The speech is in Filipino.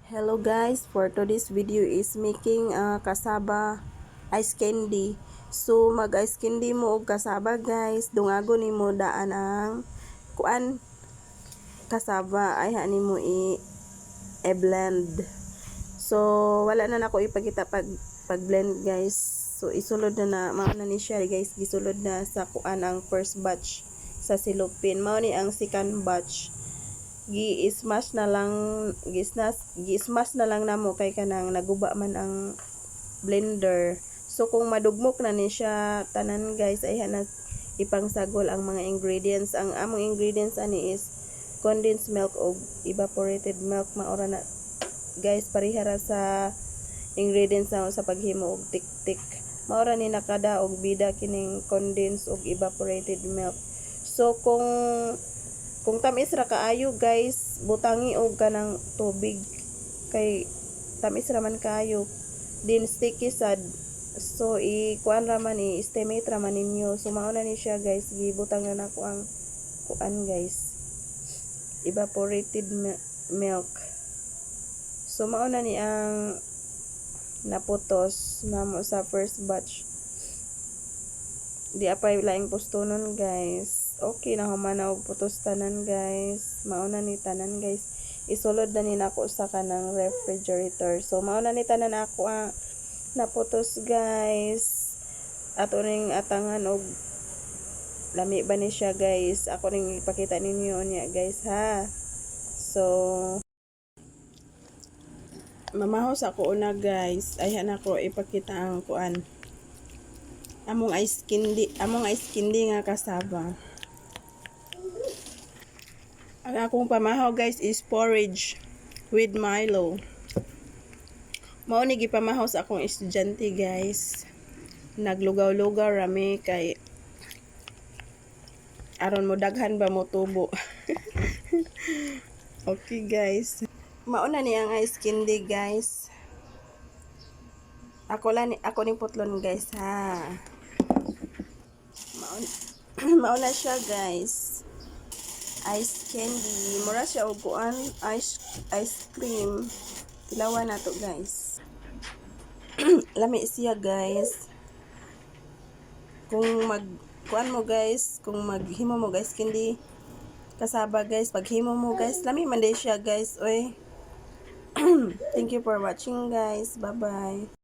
Hello guys, for today's video is making kasaba ice candy. So mag ice candy mo og kasaba guys, dungago nimo daan ang kuan kasaba ay nimo i-blend. So wala na nako ipakita pag blend guys. So isulod na mao na ni siya guys, gisulod na sa kuan ang first batch sa silupin. Mao ni ang second batch. Gi-smash na lang gi-smash na lang namo kay kanang naguba man ang blender. So kung madugmok na ni siya tanan guys ay na ipangsagol ang mga ingredients. Ang among ingredients ani is condensed milk o evaporated milk. Maora na guys parihara sa ingredients sa paghimo og tik-tik. Maora ni nakada og bida kining condensed og evaporated milk. So kung tamis ra kaayo guys, butangi og kanang tubig kay tamis ra man kaayo. Din sticky sad. So kuan ra man estimate ra man ninyo. So mao na ni siya guys, gibutang na nako ang kuan guys. Evaporated milk. So mao na ni ang naputos namo sa first batch. Di apay laing pustonon guys. Okay na human og putos tanan guys. Mauna ni tanan guys. Isulod na ni nako sa kanang refrigerator. So mauna ni tanan ako naputos guys. Ato ning atangan og lami ba ni siya guys. Ako ning ipakita ninyo niya guys ha. So mamahos ako una guys. Ayhan ako ipakita ang kuan. Among ice candy nga kasaba. Ang akong pamahaw guys is porridge with Milo. Mao ni gipamahaw sa akong estudyante guys. Naglugaw-lugaw rami kay aron mo daghan ba mo tubo. Okay guys. Mao na ni ang ice candy guys. Ako ning putlon guys ha. Mao na siya guys. Ice candy. Mura siya og kuan ice cream. Tilawan na to guys. Lami siya guys. Kung kuan mo guys, kung maghimo mo guys candy kasaba guys, paghimo mo guys, lami man day siya guys. Oy. Thank you for watching guys. Bye-bye.